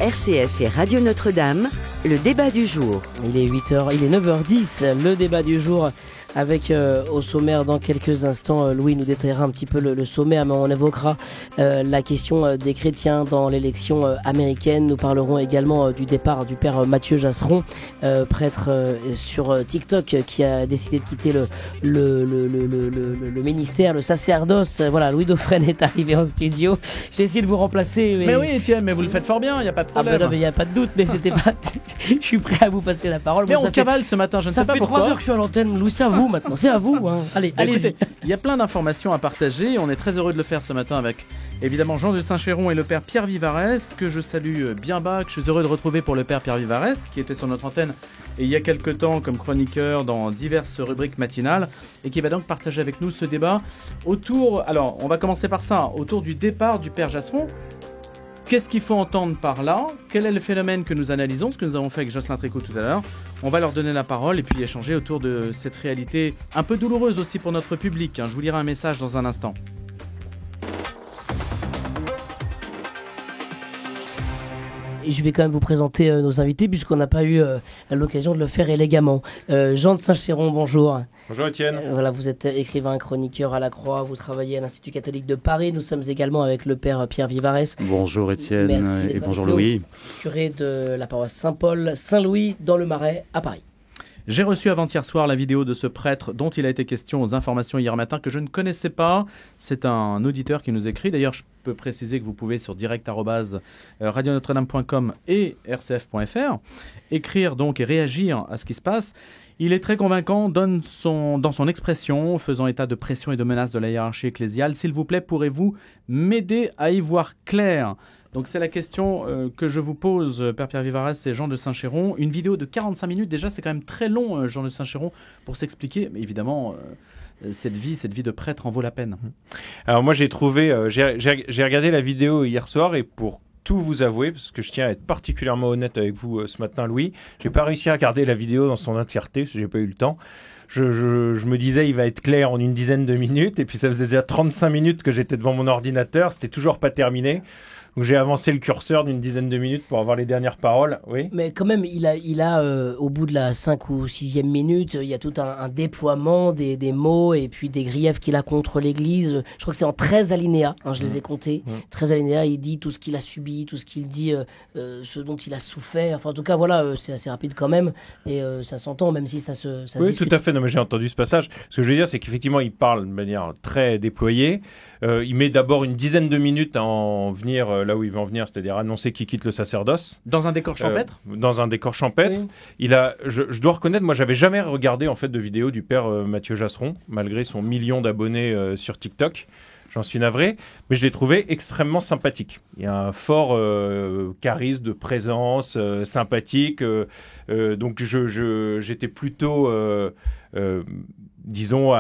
RCF et Radio Notre-Dame, le débat du jour. Il est 8h, il est 9h10, le débat du jour avec au sommaire dans quelques instants, Louis nous détaillera un petit peu le sommaire, mais on évoquera la question des chrétiens dans l'élection américaine. Nous parlerons également du départ du père Mathieu Jasseron, prêtre sur TikTok, qui a décidé de quitter le ministère, le sacerdoce. Voilà, Louis Dauphren est arrivé en studio. J'ai essayé de vous remplacer. Mais oui, Étienne, mais vous le faites fort bien, il n'y a pas de problème. Ah ben non, mais il n'y a pas de doute, mais c'était pas... Je suis prêt à vous passer la parole. Mais on cavale ce matin, je ne sais pas pourquoi. Ça fait 3 heures que je suis à l'antenne, Louis, c'est à vous maintenant, c'est à vous. Hein. Allez, allez-y. Il y a plein d'informations à partager, on est très heureux de le faire ce matin avec évidemment Jean de Saint-Chéron et le père Pierre Vivarès, que je salue bien bas, que je suis heureux de retrouver pour le père Pierre Vivarès, qui était sur notre antenne et il y a quelques temps comme chroniqueur dans diverses rubriques matinales, et qui va donc partager avec nous ce débat autour, alors on va commencer par ça, autour du départ du père Jasseron. Qu'est-ce qu'il faut entendre par là? Quel est le phénomène que nous analysons? Ce que nous avons fait avec Jocelyn Tricot tout à l'heure. On va leur donner la parole et puis échanger autour de cette réalité un peu douloureuse aussi pour notre public. Je vous lirai un message dans un instant. Et je vais quand même vous présenter nos invités puisqu'on n'a pas eu l'occasion de le faire élégamment. Jean de Saint-Chéron, bonjour. Bonjour Étienne. Voilà, vous êtes écrivain, chroniqueur à la Croix, vous travaillez à l'Institut catholique de Paris. Nous sommes également avec le père Pierre Vivarès. Bonjour Étienne et bonjour Louis. Curé de la paroisse Saint-Paul, Saint-Louis dans le Marais à Paris. J'ai reçu avant-hier soir la vidéo de ce prêtre dont il a été question aux informations hier matin que je ne connaissais pas. C'est un auditeur qui nous écrit. D'ailleurs, je peux préciser que vous pouvez sur direct@radionotre-dame.com et rcf.fr écrire donc et réagir à ce qui se passe. Il est très convaincant dans son expression, faisant état de pression et de menaces de la hiérarchie ecclésiale. S'il vous plaît, pourrez-vous m'aider à y voir clair ? Donc c'est la question que je vous pose, Père Pierre Vivarès et Jean de Saint-Chéron. Une vidéo de 45 minutes, déjà c'est quand même très long, Jean de Saint-Chéron, pour s'expliquer. Mais évidemment, cette vie de prêtre en vaut la peine. Alors moi j'ai trouvé, j'ai regardé la vidéo hier soir et pour tout vous avouer, parce que je tiens à être particulièrement honnête avec vous ce matin Louis, j'ai pas réussi à regarder la vidéo dans son entièreté, parce que j'ai pas eu le temps. Je me disais il va être clair en une dizaine de minutes et puis ça faisait déjà 35 minutes que j'étais devant mon ordinateur, c'était toujours pas terminé. Donc j'ai avancé le curseur d'une dizaine de minutes pour avoir les dernières paroles. Oui. Mais quand même, il a au bout de la 5 ou 6e minute, il y a tout un déploiement des mots et puis des griefs qu'il a contre l'Église. Je crois que c'est en 13 alinéas, je les ai comptés. 13 alinéas, il dit tout ce qu'il a subi, tout ce qu'il dit, ce dont il a souffert. Enfin, en tout cas, voilà, c'est assez rapide quand même. Et ça s'entend, même si ça se discute. Tout à fait. Non, mais j'ai entendu ce passage. Ce que je veux dire, c'est qu'effectivement, il parle de manière très déployée. Il met d'abord une dizaine de minutes à en venir là où il veut en venir, c'est-à-dire annoncer qu'il quitte le sacerdoce. Dans un décor champêtre Dans un décor champêtre. Oui. Je dois reconnaître, moi j'avais jamais regardé en fait de vidéo du père Mathieu Jasseron, malgré son 1 million d'abonnés sur TikTok. J'en suis navré, mais je l'ai trouvé extrêmement sympathique. Il y a un fort charisme de présence, sympathique. Donc j'étais plutôt... disons,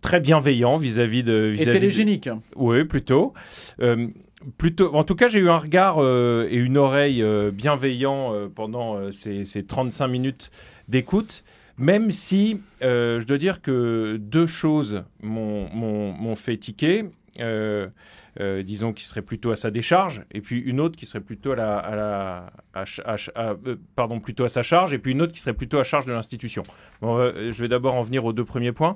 très bienveillant vis-à-vi de... Et télégénique. Oui, plutôt. En tout cas, j'ai eu un regard et une oreille bienveillants pendant ces 35 minutes d'écoute, même si je dois dire que 2 choses m'ont fait tiquer. Disons qui serait plutôt à sa décharge, et puis une autre qui serait plutôt plutôt à sa charge, et puis une autre qui serait plutôt à charge de l'institution. Bon, je vais d'abord en venir aux 2 premiers points.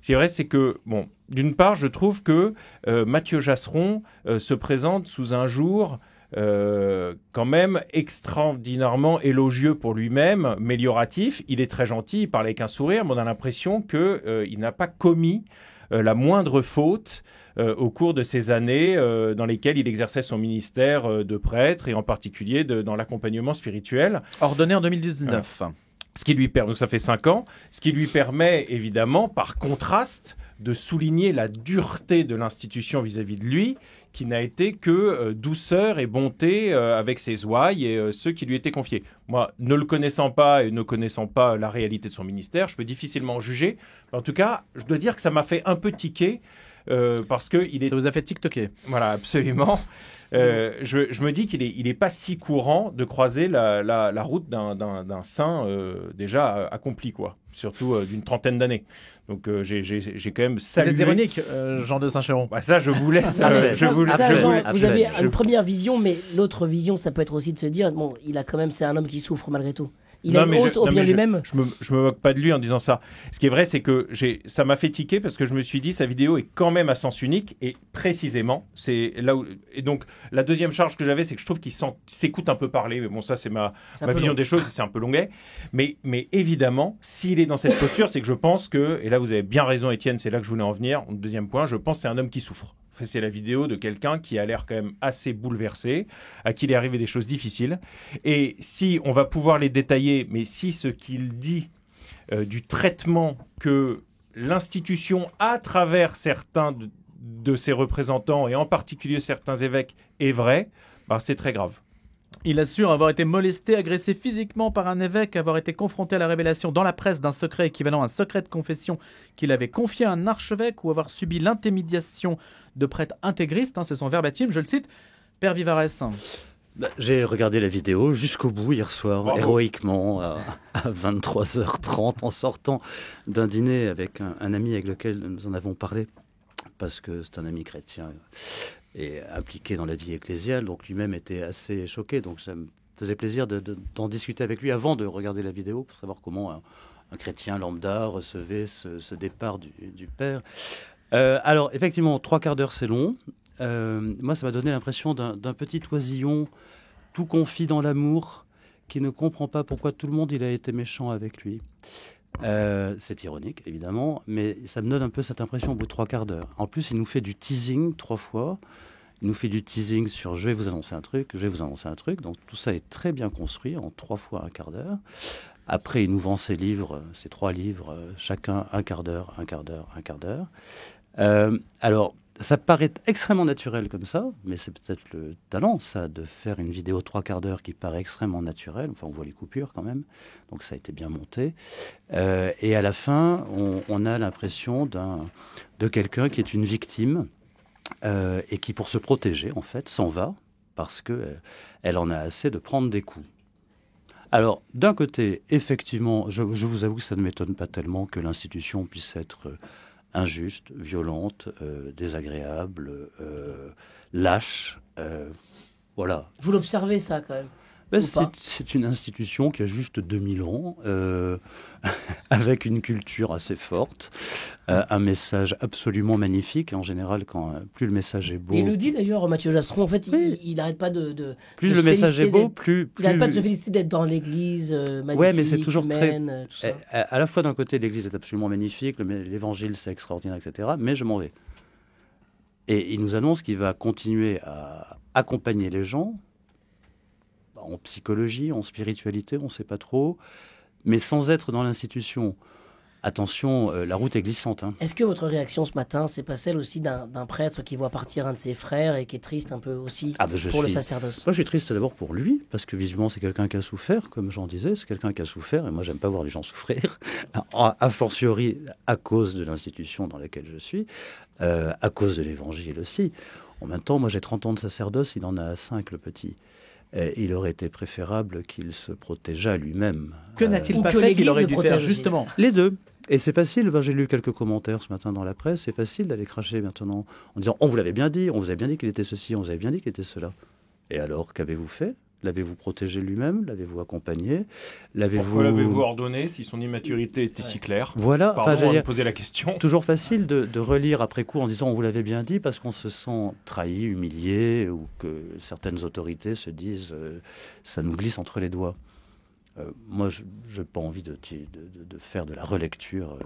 C'est vrai, c'est que, bon, d'une part, je trouve que Mathieu Jasseron se présente sous un jour quand même extraordinairement élogieux pour lui-même, amélioratif. Il est très gentil, il parle avec un sourire, mais on a l'impression qu'il n'a pas commis la moindre faute au cours de ces années dans lesquelles il exerçait son ministère de prêtre et en particulier dans l'accompagnement spirituel. Ordonné en 2019. Ce qui lui permet, donc ça fait 5 ans, ce qui lui permet évidemment, par contraste, de souligner la dureté de l'institution vis-à-vis de lui, qui n'a été que douceur et bonté avec ses ouailles et ceux qui lui étaient confiés. Moi, ne le connaissant pas et ne connaissant pas la réalité de son ministère, je peux difficilement juger. En tout cas, je dois dire que ça m'a fait un peu tiquer parce que il est... Ça vous a fait TikToker. Voilà, absolument. Je me dis qu'il est pas si courant de croiser la route d'un saint déjà accompli, quoi. Surtout d'une trentaine d'années. Donc j'ai quand même salué... Vous êtes ironique, Jean de Saint-Chéron. Bah, ça, je vous laisse... vous avez une première vision, mais l'autre vision, ça peut être aussi de se dire, bon, c'est un homme qui souffre malgré tout. Il a une honte au bien lui-même. Je me moque pas de lui en disant ça. Ce qui est vrai, c'est que ça m'a fait tiquer parce que je me suis dit, sa vidéo est quand même à sens unique et précisément, c'est là où... Et donc, la deuxième charge que j'avais, c'est que je trouve qu'il s'écoute un peu parler. Mais bon, ça, c'est ma vision des choses, c'est un peu longuet. Mais évidemment, s'il est dans cette posture, c'est que je pense que, et là, vous avez bien raison, Étienne, c'est là que je voulais en venir. Deuxième point, je pense que c'est un homme qui souffre. C'est la vidéo de quelqu'un qui a l'air quand même assez bouleversé, à qui il est arrivé des choses difficiles. Et si on va pouvoir les détailler, mais si ce qu'il dit du traitement que l'institution, à travers certains de ses représentants, et en particulier certains évêques, est vrai, bah c'est très grave. Il assure avoir été molesté, agressé physiquement par un évêque, avoir été confronté à la révélation dans la presse d'un secret équivalent à un secret de confession qu'il avait confié à un archevêque ou avoir subi l'intimidation de prêtres intégristes, c'est son verbatim, je le cite. Père Vivarès. J'ai regardé la vidéo jusqu'au bout hier soir, héroïquement, à 23h30, en sortant d'un dîner avec un ami avec lequel nous en avons parlé, parce que c'est un ami chrétien et impliqué dans la vie ecclésiale, donc lui-même était assez choqué, donc ça me faisait plaisir d'en discuter avec lui avant de regarder la vidéo, pour savoir comment un chrétien lambda recevait ce départ du père. Alors, effectivement, 3 quarts d'heure, c'est long. Moi, ça m'a donné l'impression d'un petit oisillon tout confit dans l'amour, qui ne comprend pas pourquoi tout le monde il a été méchant avec lui. C'est ironique, évidemment, mais ça me donne un peu cette impression au bout de 3 quarts d'heure. En plus, il nous fait du teasing 3 fois. Il nous fait du teasing sur « je vais vous annoncer un truc, je vais vous annoncer un truc ». Donc tout ça est très bien construit en 3 fois un quart d'heure. Après, il nous vend ses livres, ses 3 livres, chacun un quart d'heure, un quart d'heure, un quart d'heure. Alors, ça paraît extrêmement naturel comme ça, mais c'est peut-être le talent, ça, de faire une vidéo 3 quarts d'heure qui paraît extrêmement naturelle. Enfin, on voit les coupures quand même, donc ça a été bien monté. Et à la fin, on a l'impression de quelqu'un qui est une victime et qui, pour se protéger, en fait, s'en va parce qu'elle en a assez de prendre des coups. Alors, d'un côté, effectivement, je vous avoue que ça ne m'étonne pas tellement que l'institution puisse être injuste, violente, désagréable, lâche. Voilà. Vous l'observez ça quand même? C'est une institution qui a juste 2000 ans, avec une culture assez forte, un message absolument magnifique. En général, plus le message est beau... Et il le dit d'ailleurs, Mathieu Jasseron, en fait, oui. il n'arrête pas plus le message est beau, plus... Il n'arrête pas de se féliciter d'être dans l'église, magnifique, ouais, mais c'est toujours humaine, tout ça. À la fois, d'un côté, l'église est absolument magnifique, l'évangile, c'est extraordinaire, etc. Mais je m'en vais. Et il nous annonce qu'il va continuer à accompagner les gens, en psychologie, en spiritualité, on ne sait pas trop, mais sans être dans l'institution. Attention, la route est glissante. Est-ce que votre réaction ce matin, c'est pas celle aussi d'un prêtre qui voit partir un de ses frères et qui est triste un peu aussi pour le sacerdoce? Moi, je suis triste d'abord pour lui, parce que visiblement, c'est quelqu'un qui a souffert, comme j'en disais, c'est quelqu'un qui a souffert, et moi, j'aime pas voir les gens souffrir, a fortiori à cause de l'institution dans laquelle je suis, à cause de l'évangile aussi. En même temps, moi, j'ai 30 ans de sacerdoce, il en a 5, le petit. Il aurait été préférable qu'il se protégeât lui-même. Que n'a-t-il pas fait qu'il aurait dû faire, justement? Les deux. Et c'est facile, j'ai lu quelques commentaires ce matin dans la presse, c'est facile d'aller cracher maintenant en disant « on vous l'avait bien dit, on vous avait bien dit qu'il était ceci, on vous avait bien dit qu'il était cela ». Et alors, qu'avez-vous fait? L'avez-vous protégé lui-même? L'avez-vous accompagné? Pourquoi l'avez-vous ordonné si son immaturité était si claire? Voilà. Pardon de poser la question. Toujours facile de relire après coup en disant on vous l'avait bien dit parce qu'on se sent trahi, humilié ou que certaines autorités se disent ça nous glisse entre les doigts. Moi, je n'ai pas envie de faire de la relecture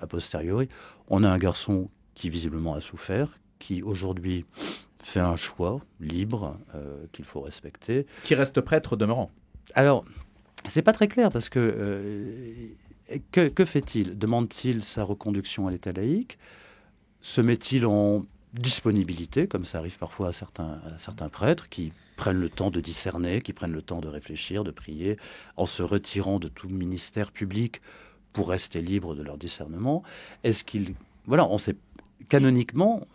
a posteriori. On a un garçon qui visiblement a souffert, qui aujourd'hui fait un choix libre qu'il faut respecter. Qui reste prêtre demeurant. Alors, c'est pas très clair parce que fait-il? Demande-t-il sa reconduction à l'état laïque? Se met-il en disponibilité, comme ça arrive parfois à certains prêtres qui prennent le temps de discerner, qui prennent le temps de réfléchir, de prier, en se retirant de tout ministère public pour rester libre de leur discernement? Est-ce qu'il... Voilà, on sait... canoniquement,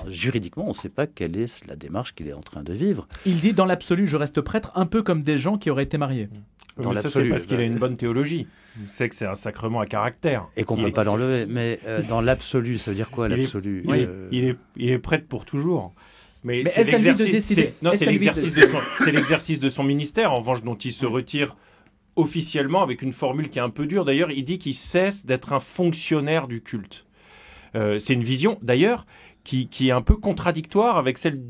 juridiquement, on ne sait pas quelle est la démarche qu'il est en train de vivre. Il dit, dans l'absolu, je reste prêtre, un peu comme des gens qui auraient été mariés. Dans ça, c'est parce qu'il a une bonne théologie. Il sait que c'est un sacrement à caractère. Et qu'on ne peut pas l'enlever. Mais dans l'absolu, ça veut dire quoi, l'absolu? Il est prêtre pour toujours. Mais est-ce à lui de décider? C'est l'exercice de son ministère, en revanche, dont il se retire officiellement avec une formule qui est un peu dure. D'ailleurs, il dit qu'il cesse d'être un fonctionnaire du culte. C'est une vision, d'ailleurs, qui est un peu contradictoire avec celle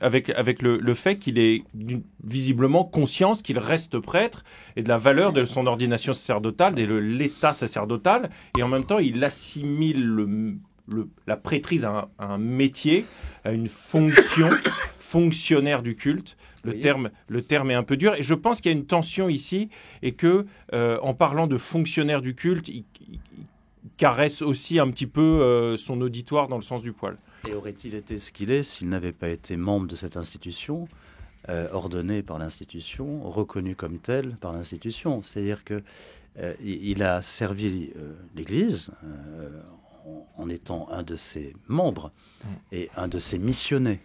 avec le fait qu'il ait visiblement conscience qu'il reste prêtre et de la valeur de son ordination sacerdotale et de l'état sacerdotal, et en même temps il assimile la prêtrise à un métier, à une fonction, fonctionnaire du culte. Le terme est un peu dur, et je pense qu'il y a une tension ici, et que en parlant de fonctionnaire du culte, il caresse aussi un petit peu son auditoire dans le sens du poil. Et aurait-il été ce qu'il est s'il n'avait pas été membre de cette institution, ordonné par l'institution, reconnu comme tel par l'institution? C'est-à-dire qu'il a servi l'Église en étant un de ses membres et un de ses missionnés.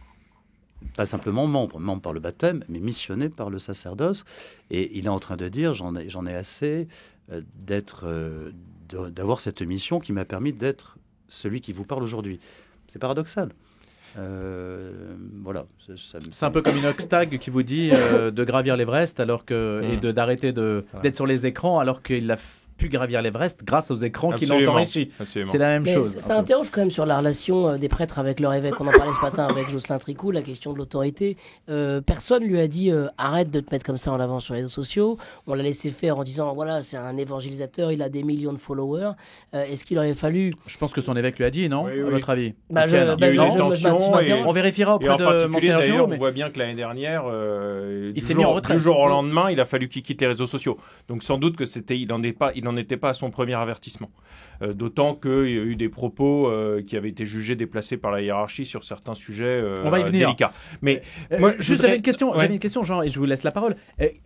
Pas simplement membre par le baptême, mais missionné par le sacerdoce. Et il est en train de dire, j'en ai assez d'avoir cette mission qui m'a permis d'être celui qui vous parle aujourd'hui. C'est paradoxal. Voilà. C'est un peu comme une Oxtag qui vous dit de gravir l'Everest et d'arrêter d'être sur les écrans alors qu'il a pu gravir l'Everest grâce aux écrans qui l'ont enrichi. C'est la même chose. Ça interroge quand même sur la relation des prêtres avec leur évêque. On en parlait ce matin avec Jocelyn Tricou, la question de l'autorité. Personne lui a dit arrête de te mettre comme ça en avant sur les réseaux sociaux. On l'a laissé faire en disant voilà, c'est un évangélisateur, il a des millions de followers. Est-ce qu'il aurait fallu... Je pense que son évêque lui a dit, non? Oui. À votre avis? Il y a eu des tensions. On vérifiera auprès de Monseigneur Giraud. On voit bien que l'année dernière, il s'est mis en retraite. Du jour au lendemain, il a fallu qu'il quitte les réseaux sociaux. Donc sans doute que il n'en était pas à son premier avertissement. D'autant qu'il y a eu des propos qui avaient été jugés déplacés par la hiérarchie sur certains sujets on va y venir. Délicats. Mais j'avais une question, Jean, et je vous laisse la parole.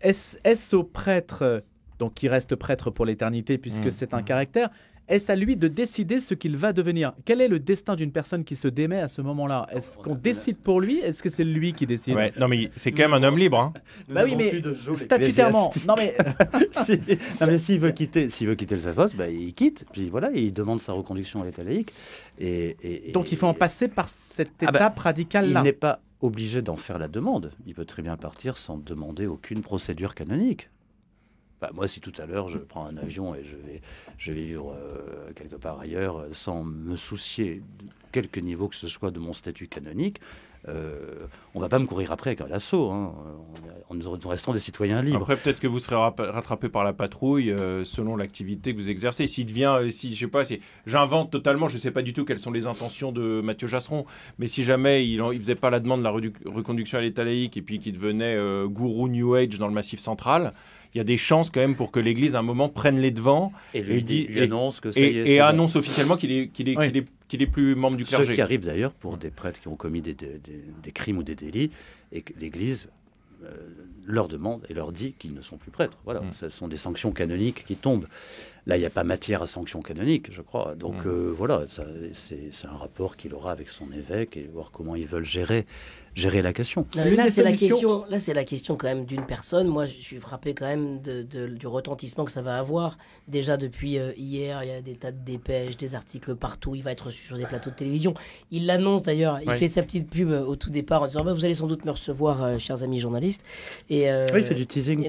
Est-ce au prêtre, donc qui reste prêtre pour l'éternité, puisque c'est un caractère, est-ce à lui de décider ce qu'il va devenir? Quel est le destin d'une personne qui se démet à ce moment-là? Est-ce qu'on décide pour lui? Est-ce que c'est lui qui décide? Non, mais c'est quand même un homme libre. Hein. Bah oui, mais statutairement. Non, mais s'il veut quitter le sacerdoce, il quitte. Puis voilà, il demande sa reconduction à l'état laïque. Donc il faut en passer par cette étape radicale-là. Il n'est pas obligé d'en faire la demande. Il peut très bien partir sans demander aucune procédure canonique. Moi, si tout à l'heure je prends un avion et je vais vivre quelque part ailleurs sans me soucier de quelque niveau que ce soit de mon statut canonique, on ne va pas me courir après avec un lasso. Hein. Nous restons des citoyens libres. Après, peut-être que vous serez rattrapé par la patrouille selon l'activité que vous exercez. S'il devient, je sais pas, j'invente totalement, je ne sais pas du tout quelles sont les intentions de Mathieu Jasseron, mais si jamais il ne faisait pas la demande de la reconduction à l'état laïque et puis qu'il devenait gourou New Age dans le Massif central, il y a des chances quand même pour que l'Église à un moment prenne les devants et annonce que annonce officiellement qu'il est plus membre du clergé. Ce qui arrive d'ailleurs pour des prêtres qui ont commis des crimes ou des délits et que l'Église leur demande et leur dit qu'ils ne sont plus prêtres. Voilà, ce sont des sanctions canoniques qui tombent. Là, il n'y a pas matière à sanctions canoniques, je crois. Donc voilà, c'est un rapport qu'il aura avec son évêque et voir comment ils veulent gérer la question. Là, c'est la question quand même d'une personne. Moi, je suis frappé quand même du retentissement que ça va avoir. Déjà depuis hier, il y a des tas de dépêches, des articles partout. Il va être reçu sur des plateaux de télévision. Il l'annonce d'ailleurs. Il fait sa petite pub au tout départ en disant vous allez sans doute me recevoir, chers amis journalistes. Et, il fait du teasing.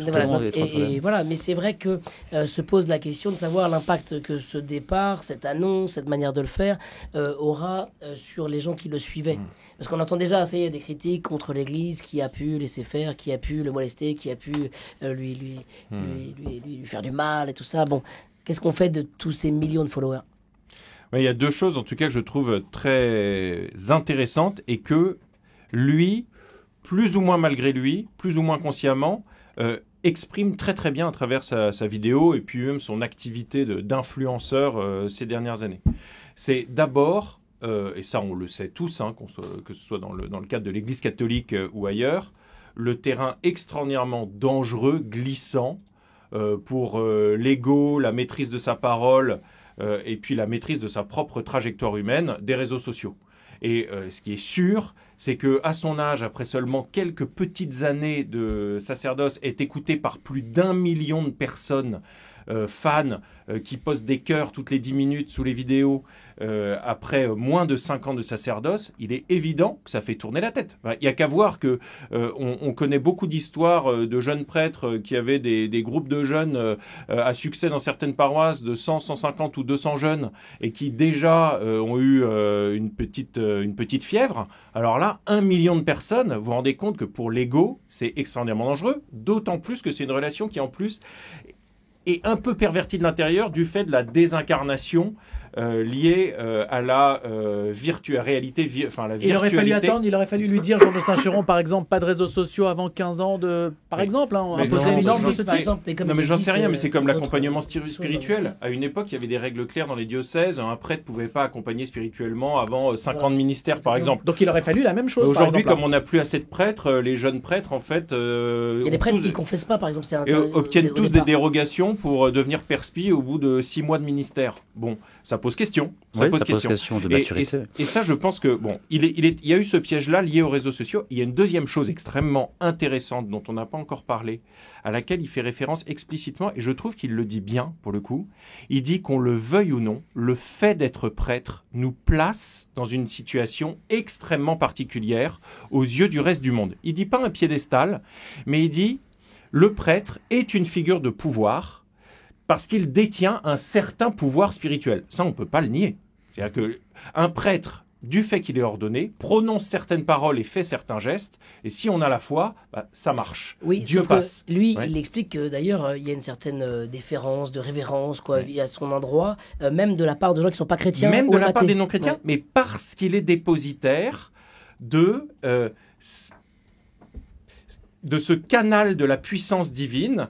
Voilà, mais c'est vrai que se pose la question de savoir l'impact que ce départ, cette annonce, cette manière de le faire aura sur les gens qui le suivaient. Parce qu'on entend déjà des critiques contre l'Église qui a pu laisser faire, qui a pu le molester, qui a pu lui faire du mal et tout ça. Bon, qu'est-ce qu'on fait de tous ces millions de followers? Il y a deux choses en tout cas que je trouve très intéressantes et que lui, plus ou moins malgré lui, plus ou moins consciemment, exprime très très bien à travers sa vidéo et puis même son activité d'influenceur ces dernières années. C'est d'abord, et ça on le sait tous, que ce soit dans le cadre de l'Église catholique ou ailleurs, le terrain extraordinairement dangereux, glissant, pour l'ego, la maîtrise de sa parole et puis la maîtrise de sa propre trajectoire humaine des réseaux sociaux. Et ce qui est sûr, c'est qu'à son âge, après seulement quelques petites années de sacerdoce, est écouté par plus d'1 million de personnes, fans, qui postent des cœurs toutes les 10 minutes sous les vidéos, après moins de 5 ans de sacerdoce, il est évident que ça fait tourner la tête. Il n'y a qu'à voir que on connaît beaucoup d'histoires de jeunes prêtres qui avaient des groupes de jeunes à succès dans certaines paroisses de 100, 150 ou 200 jeunes et qui déjà ont eu une petite fièvre. Alors là, 1 million de personnes, vous vous rendez compte que pour l'ego, c'est extraordinairement dangereux, d'autant plus que c'est une relation qui en plus est un peu pervertie de l'intérieur du fait de la désincarnation liée à la réalité, enfin la virtualité. Il aurait fallu lui dire, Jean de Saint-Chéron, par exemple, pas de réseaux sociaux avant 15 ans, par exemple, imposer une norme de ce type. Non, mais j'en sais rien, mais c'est comme l'accompagnement spirituel. À une époque, il y avait des règles claires dans les diocèses. Un prêtre ne pouvait pas accompagner spirituellement avant 5 ans de ministère, par exemple. Donc il aurait fallu la même chose. Aujourd'hui, comme on n'a plus assez de prêtres, les jeunes prêtres, en fait, il y a des prêtres qui ne confessent pas, par exemple. Obtiennent tous des dérogations pour devenir perspi au bout de 6 mois de ministère. Bon, ça pose question. Ça pose question de maturité. Et ça, je pense que bon, il y a eu ce piège-là lié aux réseaux sociaux. Il y a une deuxième chose extrêmement intéressante dont on n'a pas encore parlé, à laquelle il fait référence explicitement, et je trouve qu'il le dit bien pour le coup. Il dit qu'on le veuille ou non, le fait d'être prêtre nous place dans une situation extrêmement particulière aux yeux du reste du monde. Il dit pas un piédestal, mais il dit le prêtre est une figure de pouvoir parce qu'il détient un certain pouvoir spirituel. Ça, on ne peut pas le nier. C'est-à-dire qu'un prêtre, du fait qu'il est ordonné, prononce certaines paroles et fait certains gestes, et si on a la foi, ça marche. Oui, Dieu passe. Lui, il explique que d'ailleurs, il y a une certaine déférence, de révérence à son endroit, même de la part de gens qui ne sont pas chrétiens. Même de la part des non-chrétiens, mais parce qu'il est dépositaire de ce canal de la puissance divine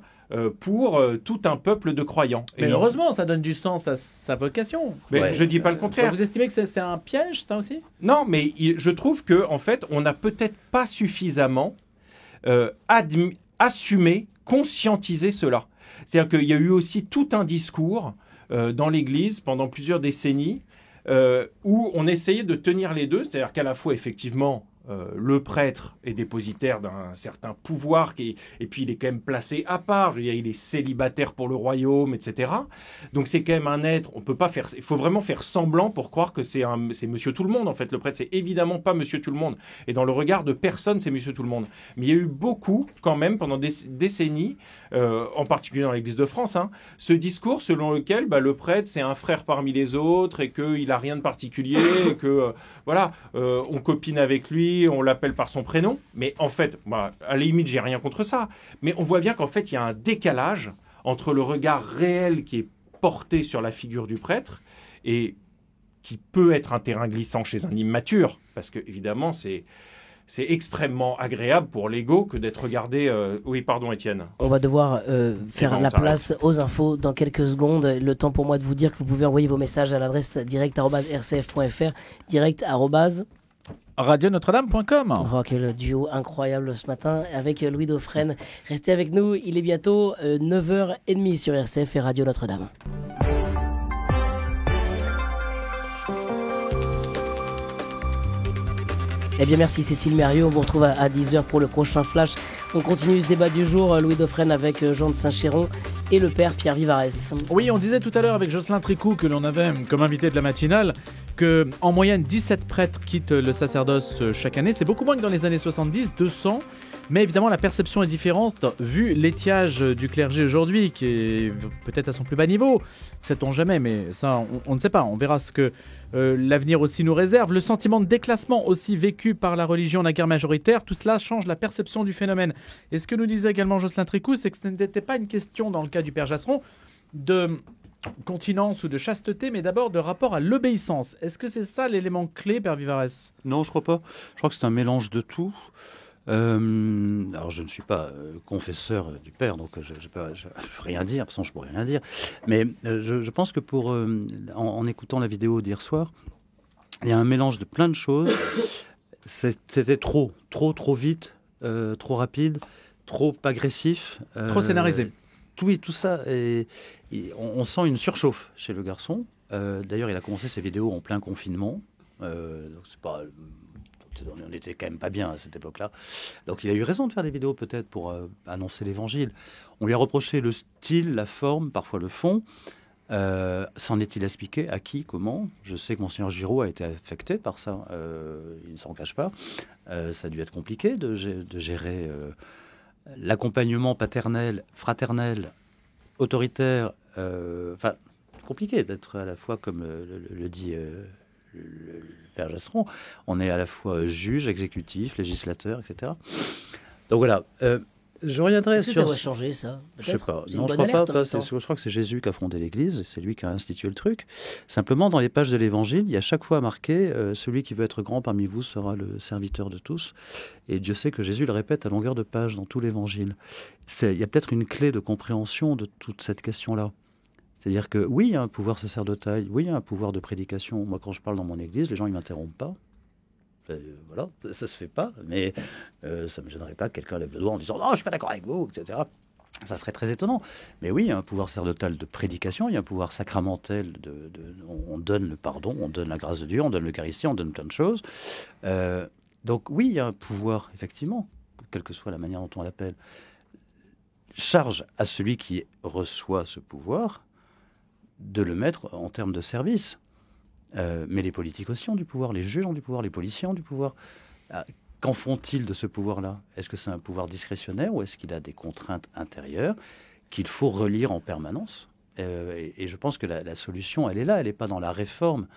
pour tout un peuple de croyants. Mais heureusement, ça donne du sens à sa vocation. Mais je ne dis pas le contraire. Vous estimez que c'est un piège, ça aussi ? Non, mais je trouve qu'en fait, on n'a peut-être pas suffisamment assumé, conscientisé cela. C'est-à-dire qu'il y a eu aussi tout un discours dans l'Église pendant plusieurs décennies où on essayait de tenir les deux, c'est-à-dire qu'à la fois, effectivement, le prêtre est dépositaire d'un certain pouvoir et puis il est quand même placé à part. Il est célibataire pour le royaume, etc. Donc c'est quand même un être. On peut pas faire. Il faut vraiment faire semblant pour croire que c'est Monsieur Tout le Monde. En fait, le prêtre c'est évidemment pas Monsieur Tout le Monde. Et dans le regard de personne, c'est Monsieur Tout le Monde. Mais il y a eu beaucoup, quand même, pendant des décennies, en particulier dans l'Église de France, ce discours selon lequel le prêtre c'est un frère parmi les autres et qu'il a rien de particulier, et que on copine avec lui. On l'appelle par son prénom, mais en fait, à la limite, j'ai rien contre ça. Mais on voit bien qu'en fait, il y a un décalage entre le regard réel qui est porté sur la figure du prêtre et qui peut être un terrain glissant chez un immature, parce que évidemment, c'est extrêmement agréable pour l'ego que d'être regardé. Oui, pardon, Étienne. On va devoir faire la place aux infos dans quelques secondes. Le temps pour moi de vous dire que vous pouvez envoyer vos messages à l'adresse direct@rcf.fr, radionotre-dame.com. Oh, quel duo incroyable ce matin avec Louis Dauphren. Restez avec nous, il est bientôt 9h30 sur RCF et Radio Notre-Dame. Eh bien merci Cécile Mérieux, on vous retrouve à 10h pour le prochain flash. On continue ce débat du jour, Louis Dauphren avec Jean de Saint-Chéron et le père Pierre Vivarès. Oui, on disait tout à l'heure avec Jocelyn Tricou que l'on avait comme invité de la matinale que en moyenne 17 prêtres quittent le sacerdoce chaque année. C'est beaucoup moins que dans les années 70, 200. Mais évidemment, la perception est différente vu l'étiage du clergé aujourd'hui, qui est peut-être à son plus bas niveau. Sait-on jamais, mais ça, on ne sait pas. On verra ce que l'avenir aussi nous réserve. Le sentiment de déclassement aussi vécu par la religion naguère majoritaire, tout cela change la perception du phénomène. Et ce que nous disait également Jocelyn Tricou, c'est que ce n'était pas une question, dans le cas du père Jasseron, de continence ou de chasteté, mais d'abord de rapport à l'obéissance. Est-ce que c'est ça l'élément clé, père Vivarès ? Non, je crois pas. Je crois que c'est un mélange de tout. Alors je ne suis pas confesseur du père, donc je ne peux rien dire, de toute façon je ne pourrais rien dire, mais je pense que en écoutant la vidéo d'hier soir, il y a un mélange de plein de choses. C'était trop vite, trop rapide, trop agressif. Trop scénarisé. Oui, tout ça, et on sent une surchauffe chez le garçon. D'ailleurs, il a commencé ses vidéos en plein confinement. Donc c'est pas, on était quand même pas bien à cette époque-là. Donc il a eu raison de faire des vidéos peut-être pour annoncer l'évangile. On lui a reproché le style, la forme, parfois le fond. S'en est-il expliqué à qui, comment? Je sais que Monseigneur Giraud a été affecté par ça, il ne s'en cache pas. Ça a dû être compliqué de gérer l'accompagnement paternel, fraternel, autoritaire. Enfin, c'est compliqué d'être à la fois, comme le dit le père Jasseron, on est à la fois juge, exécutif, législateur, etc. Donc voilà. Je reviendrai Est-ce que sur... ça va changer, ça? Je sais pas. C'est une Non, je bonne crois alerte, en pas. même temps. Je crois que c'est Jésus qui a fondé l'Église. C'est lui qui a institué le truc. Simplement, dans les pages de l'Évangile, il y a chaque fois marqué celui qui veut être grand parmi vous sera le serviteur de tous. Et Dieu sait que Jésus le répète à longueur de page dans tout l'Évangile. Il y a peut-être une clé de compréhension de toute cette question-là. C'est-à-dire que oui, il y a un pouvoir sacerdotal, oui, il y a un pouvoir de prédication. Moi, quand je parle dans mon Église, les gens ils m'interrompent pas. Voilà, ça se fait pas, mais ça me gênerait pas que quelqu'un lève le doigt en disant non, je suis pas d'accord avec vous, etc. Ça serait très étonnant. Mais oui, il y a un pouvoir sacerdotal de prédication, il y a un pouvoir sacramentel on donne le pardon, on donne la grâce de Dieu, on donne l'Eucharistie, on donne plein de choses. Donc oui, il y a un pouvoir, effectivement, quelle que soit la manière dont on l'appelle. Charge à celui qui reçoit ce pouvoir de le mettre en termes de service. Mais les politiques aussi ont du pouvoir, les juges ont du pouvoir, les policiers ont du pouvoir. Qu'en font-ils de ce pouvoir-là? Est-ce que c'est un pouvoir discrétionnaire ou est-ce qu'il a des contraintes intérieures qu'il faut relire en permanence? Et je pense que la solution, elle est là, elle n'est pas dans la réforme.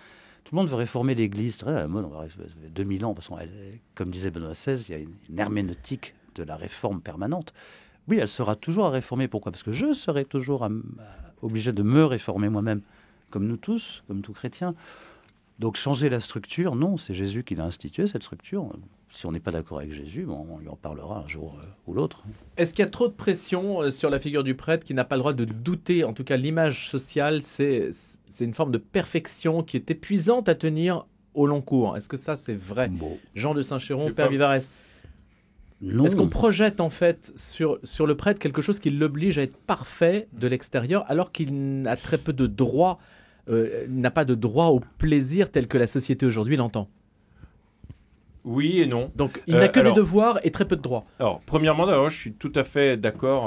Tout le monde veut réformer l'Église. Très à la mode, on va 2000 ans. De toute façon, comme disait Benoît XVI, il y a une herméneutique de la réforme permanente. Oui, elle sera toujours à réformer. Pourquoi? Parce que je serai toujours obligé de me réformer moi-même, comme nous tous, comme tout chrétien. Donc changer la structure, non, c'est Jésus qui l'a institué, cette structure. Si on n'est pas d'accord avec Jésus, bon, on lui en parlera un jour ou l'autre. Est-ce qu'il y a trop de pression sur la figure du prêtre qui n'a pas le droit de douter? En tout cas, l'image sociale, c'est une forme de perfection qui est épuisante à tenir au long cours. Est-ce que ça, c'est vrai? Bon. Jean de Saint-Chéron, Père Vivarès. Non. Est-ce qu'on projette en fait sur le prêtre quelque chose qui l'oblige à être parfait de l'extérieur alors qu'il a très peu de droits, n'a pas de droit au plaisir tel que la société aujourd'hui l'entend? Oui et non. Donc il n'a que des devoirs et très peu de droits. Alors, premièrement, d'abord, je suis tout à fait d'accord.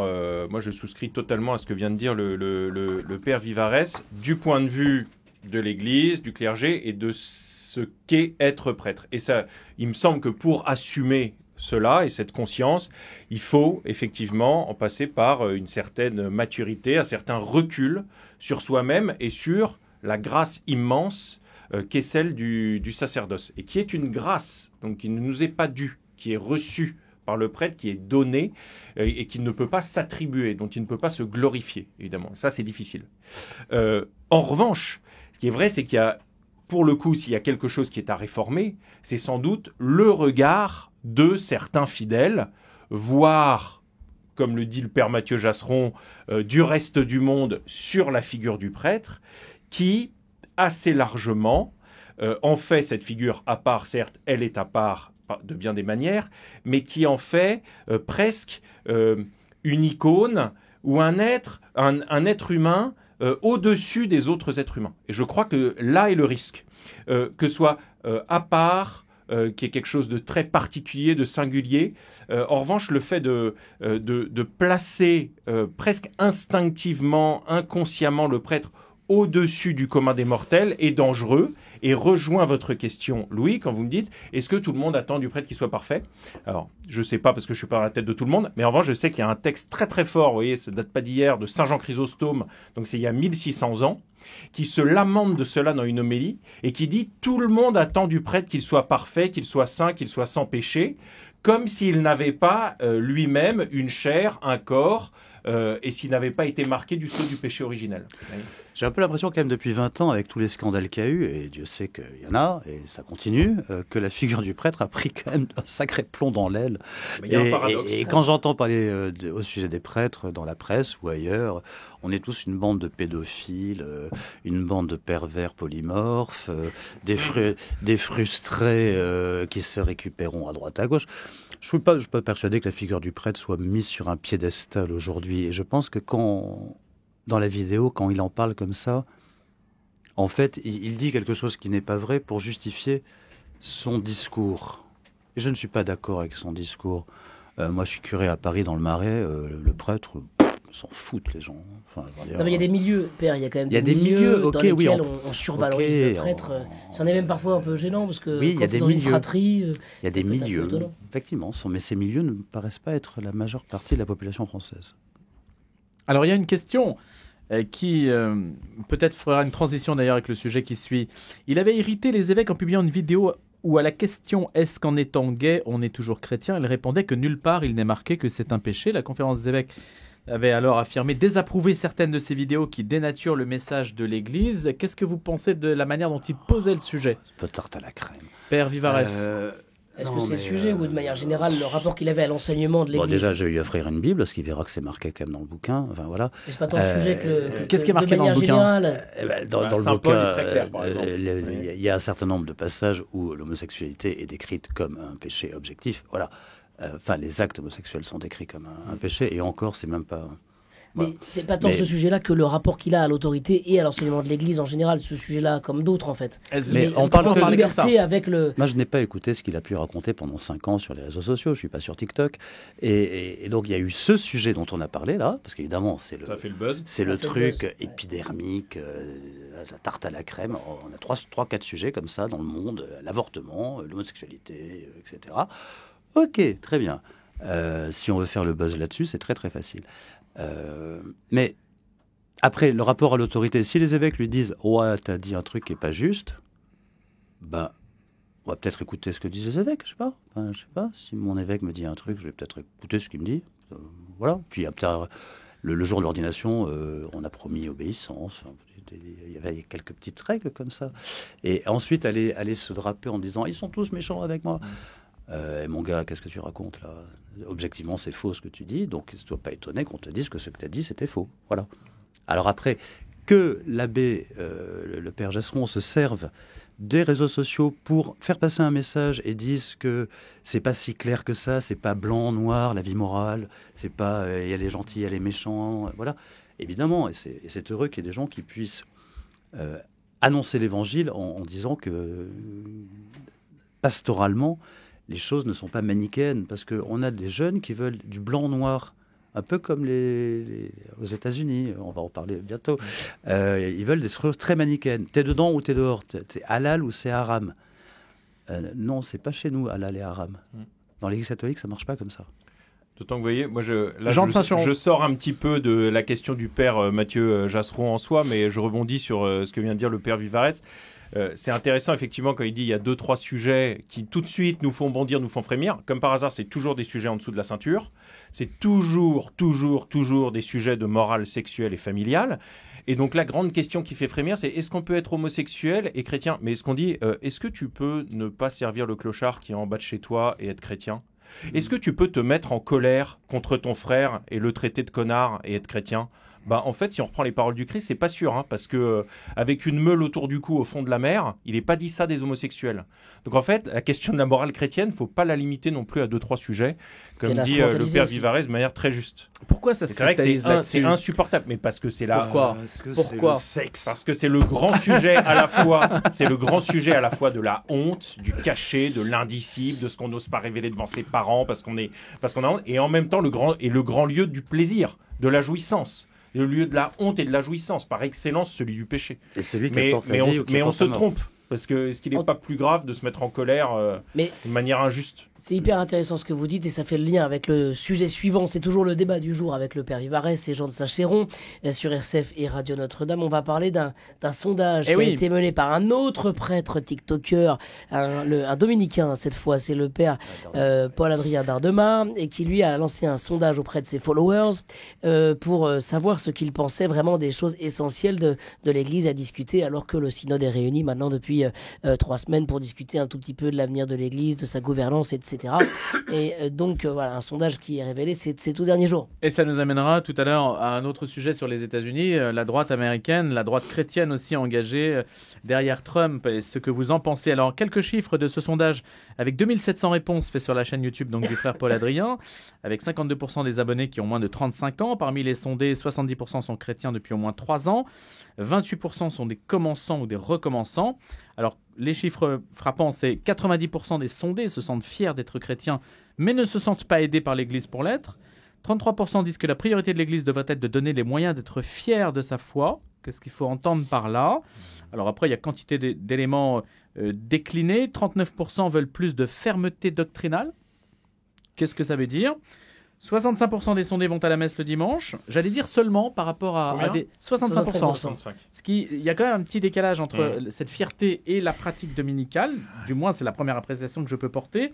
Moi, je souscris totalement à ce que vient de dire le père Vivarès, du point de vue de l'Église, du clergé et de ce qu'est être prêtre. Et ça, il me semble que pour assumer cela et cette conscience, il faut effectivement en passer par une certaine maturité, un certain recul sur soi-même et sur la grâce immense qu'est celle du sacerdoce, et qui est une grâce, donc qui ne nous est pas due, qui est reçue par le prêtre, qui est donnée et qui ne peut pas s'attribuer, dont il ne peut pas se glorifier, évidemment. Ça, c'est difficile. En revanche, ce qui est vrai, c'est qu'il y a, pour le coup, s'il y a quelque chose qui est à réformer, c'est sans doute le regard de certains fidèles, voire, comme le dit le père Mathieu Jasseron, du reste du monde sur la figure du prêtre, qui assez largement en fait cette figure à part. Certes, elle est à part de bien des manières, mais qui en fait presque une icône ou un être humain au-dessus des autres êtres humains. Et je crois que là est le risque, que ce soit à part, qui est quelque chose de très particulier, de singulier. En revanche, le fait de placer presque instinctivement, inconsciemment le prêtre au-dessus du commun des mortels est dangereux et rejoint votre question, Louis, quand vous me dites « Est-ce que tout le monde attend du prêtre qu'il soit parfait ?» Alors, je ne sais pas parce que je ne suis pas dans la tête de tout le monde, mais en revanche, je sais qu'il y a un texte très très fort, vous voyez, ça ne date pas d'hier, de Saint Jean Chrysostome, donc c'est il y a 1600 ans, qui se lamente de cela dans une homélie et qui dit « Tout le monde attend du prêtre qu'il soit parfait, qu'il soit saint, qu'il soit sans péché », comme s'il n'avait pas lui-même une chair, un corps, et s'il n'avait pas été marqué du sceau du péché originel. J'ai un peu l'impression quand même depuis 20 ans, avec tous les scandales qu'il y a eu, et Dieu sait qu'il y en a, et ça continue, que la figure du prêtre a pris quand même un sacré plomb dans l'aile. Mais il y a un paradoxe. Et quand j'entends parler au sujet des prêtres dans la presse ou ailleurs, on est tous une bande de pédophiles, une bande de pervers polymorphes, des frustrés qui se récupéreront à droite à gauche. Je ne suis pas persuadé que la figure du prêtre soit mise sur un piédestal aujourd'hui. Et je pense que dans la vidéo, quand il en parle comme ça, en fait, il dit quelque chose qui n'est pas vrai pour justifier son discours. Et je ne suis pas d'accord avec son discours. Moi, je suis curé à Paris, dans le Marais. Le prêtre, s'en foutent, les gens. Enfin, non, mais il y a des milieux, Père. Il y a quand même des milieux dans lesquels on survalorise le prêtre. C'en est même parfois un peu gênant, parce que oui, quand c'est dans une fratrie... Il y a des milieux, effectivement. Mais ces milieux ne me paraissent pas être la majeure partie de la population française. Alors, il y a une question qui peut-être fera une transition d'ailleurs avec le sujet qui suit. Il avait irrité les évêques en publiant une vidéo où à la question « Est-ce qu'en étant gay, on est toujours chrétien ?» il répondait que nulle part il n'est marqué que c'est un péché. La conférence des évêques avait alors affirmé désapprouver certaines de ces vidéos qui dénaturent le message de l'Église. Qu'est-ce que vous pensez de la manière dont il posait le sujet ? Peu de tarte à la crème. Père Vivarès. Est-ce que c'est le sujet ou de manière générale le rapport qu'il avait à l'enseignement de l'Église ? Déjà, je vais lui offrir une Bible, parce qu'il verra que c'est marqué quand même dans le bouquin. Enfin, voilà. Mais c'est pas tant le sujet que qu'est-ce qui est marqué de manière dans le bouquin ? générale. Dans le Saint bouquin, Paul est très clair, par exemple. Il y a un certain nombre de passages où l'homosexualité est décrite comme un péché objectif. Voilà. Enfin, les actes homosexuels sont décrits comme un péché, et encore, c'est même pas... Mais Voilà. c'est pas tant ce sujet-là que le rapport qu'il a à l'autorité et à l'enseignement de l'Église en général, ce sujet-là, comme d'autres en fait. Mais on parle de liberté avec le... Moi, je n'ai pas écouté ce qu'il a pu raconter pendant 5 ans sur les réseaux sociaux. Je suis pas sur TikTok. Et donc, il y a eu ce sujet dont on a parlé là, parce qu'évidemment, c'est le, Ça fait le buzz. c'est le truc épidermique, la tarte à la crème. On a 3-4 sujets comme ça dans le monde, l'avortement, l'homosexualité, etc. Ok, très bien. Si on veut faire le buzz là-dessus, c'est très très facile. Mais après, le rapport à l'autorité, si les évêques lui disent « Ouais, t'as dit un truc qui n'est pas juste », ben, on va peut-être écouter ce que disent les évêques, je sais pas. Enfin, je sais pas, si mon évêque me dit un truc, je vais peut-être écouter ce qu'il me dit. Voilà. Puis le jour de l'ordination, on a promis obéissance. Il y avait quelques petites règles comme ça. Et ensuite, aller se draper en disant « Ils sont tous méchants avec moi ». Mon gars, qu'est-ce que tu racontes là ? Objectivement, c'est faux ce que tu dis, donc ne sois pas étonné qu'on te dise que ce que tu as dit, c'était faux. Voilà. Alors après, que l'abbé, le père Jasseron, se serve des réseaux sociaux pour faire passer un message et disent que c'est pas si clair que ça, c'est pas blanc, noir, la vie morale, c'est pas il y a les gentils, il y a les méchants, voilà. Évidemment, et c'est heureux qu'il y ait des gens qui puissent annoncer l'évangile en disant que pastoralement, les choses ne sont pas manichéennes, parce qu'on a des jeunes qui veulent du blanc-noir, un peu comme aux États-Unis, on va en parler bientôt. Ils veulent des choses très manichéennes. T'es dedans ou t'es dehors ? C'est halal ou c'est haram ? Non, c'est pas chez nous, halal et haram. Dans l'Église catholique, ça marche pas comme ça. D'autant que vous voyez, moi je sors un petit peu de la question du père Mathieu Jasseron en soi, mais je rebondis sur ce que vient de dire le père Vivarès. C'est intéressant effectivement quand il dit il y a 2-3 sujets qui tout de suite nous font bondir, nous font frémir. Comme par hasard, c'est toujours des sujets en dessous de la ceinture. C'est toujours des sujets de morale sexuelle et familiale. Et donc la grande question qui fait frémir, c'est est-ce qu'on peut être homosexuel et chrétien ? Mais est-ce qu'on dit est-ce que tu peux ne pas servir le clochard qui est en bas de chez toi et être chrétien ? Est-ce que tu peux te mettre en colère contre ton frère et le traiter de connard et être chrétien ? Bah, en fait, si on reprend les paroles du Christ, c'est pas sûr, hein, parce que avec une meule autour du cou au fond de la mer, il n'est pas dit ça des homosexuels. Donc en fait, la question de la morale chrétienne, faut pas la limiter non plus à 2-3 sujets, comme dit le père Vivarès de manière très juste. Pourquoi ça se cristallise là-dessus ? C'est insupportable, mais parce que c'est là. Pourquoi ? Pourquoi ? Parce que c'est le grand sujet à la fois. C'est le grand sujet à la fois de la honte, du cachet, de l'indicible, de ce qu'on n'ose pas révéler devant ses parents parce qu'on a honte, et en même temps le grand lieu du plaisir, de la jouissance. Le lieu de la honte et de la jouissance, par excellence celui du péché. Mais on se trompe, parce que est-ce qu'il n'est pas plus grave de se mettre en colère de manière injuste ? C'est hyper intéressant ce que vous dites et ça fait le lien avec le sujet suivant. C'est toujours le débat du jour avec le père Vivarès et Jean de Saint-Chéron sur RCF et Radio Notre-Dame. On va parler d'un sondage qui a été mené par un autre prêtre tiktoker, un dominicain cette fois, c'est le père Paul-Adrien Dardemar, et qui lui a lancé un sondage auprès de ses followers pour savoir ce qu'il pensait vraiment des choses essentielles de l'Église à discuter, alors que le synode est réuni maintenant depuis 3 semaines pour discuter un tout petit peu de l'avenir de l'Église, de sa gouvernance et de etc. Et donc, voilà, un sondage qui est révélé ces tout derniers jours. Et ça nous amènera tout à l'heure à un autre sujet sur les États-Unis, la droite américaine, la droite chrétienne aussi engagée derrière Trump et ce que vous en pensez. Alors, quelques chiffres de ce sondage avec 2700 réponses fait sur la chaîne YouTube donc, du frère Paul Adrien, avec 52% des abonnés qui ont moins de 35 ans. Parmi les sondés, 70% sont chrétiens depuis au moins 3 ans. 28% sont des commençants ou des recommençants. Alors, les chiffres frappants, c'est 90% des sondés se sentent fiers d'être chrétiens, mais ne se sentent pas aidés par l'Église pour l'être. 33% disent que la priorité de l'Église devrait être de donner les moyens d'être fier de sa foi. Qu'est-ce qu'il faut entendre par là ? Alors après, il y a quantité d'éléments déclinés. 39% veulent plus de fermeté doctrinale. Qu'est-ce que ça veut dire ? 65% des sondés vont à la messe le dimanche. J'allais dire seulement par rapport à des 65%. 65. Il y a quand même un petit décalage entre cette fierté et la pratique dominicale. Du moins, c'est la première appréciation que je peux porter.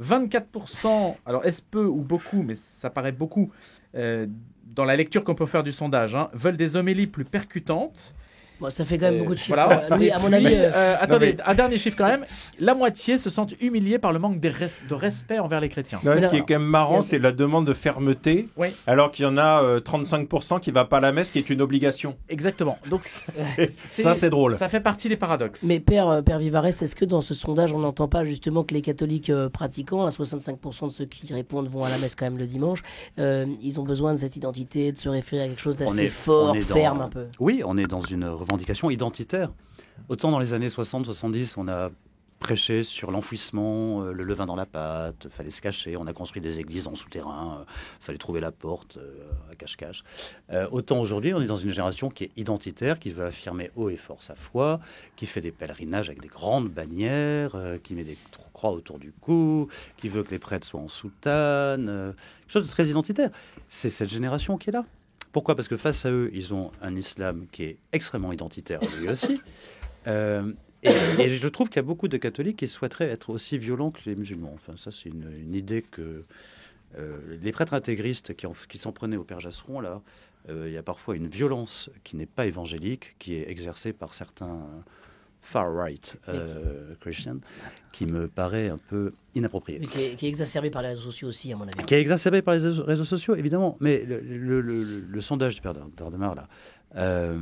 24%, alors est-ce peu ou beaucoup, mais ça paraît beaucoup dans la lecture qu'on peut faire du sondage, veulent des homélies plus percutantes. Bon, ça fait quand même beaucoup de chiffres. Voilà. Lui, à mon avis... attendez, un dernier chiffre quand même. La moitié se sentent humiliés par le manque de respect envers les chrétiens. Non, ce qui est quand même marrant, c'est la demande de fermeté, alors qu'il y en a 35% qui ne va pas à la messe, qui est une obligation. Exactement. Donc, ça, c'est drôle. Ça fait partie des paradoxes. Mais Père Vivares, est-ce que dans ce sondage, on n'entend pas justement que les catholiques pratiquants, à 65% de ceux qui répondent vont à la messe quand même le dimanche, ils ont besoin de cette identité, de se référer à quelque chose d'assez fort, ferme un peu. Oui, on est dans une revendication identitaire. Autant dans les années 60-70, on a prêché sur l'enfouissement, le levain dans la pâte, fallait se cacher, on a construit des églises en souterrain, fallait trouver la porte à cache-cache. Autant aujourd'hui, on est dans une génération qui est identitaire, qui veut affirmer haut et fort sa foi, qui fait des pèlerinages avec des grandes bannières, qui met des croix autour du cou, qui veut que les prêtres soient en soutane, quelque chose de très identitaire. C'est cette génération qui est là. Pourquoi ? Parce que face à eux, ils ont un islam qui est extrêmement identitaire, lui aussi. Et je trouve qu'il y a beaucoup de catholiques qui souhaiteraient être aussi violents que les musulmans. Enfin, ça, c'est une idée que les prêtres intégristes qui s'en prenaient au Père Jasseron, là, il y a parfois une violence qui n'est pas évangélique, qui est exercée par certains far-right Christians, qui me paraît un peu inapproprié. Mais qui est exacerbé par les réseaux sociaux aussi, à mon avis. Qui est exacerbé par les réseaux sociaux, évidemment. Mais le sondage du Père Dardemar, là,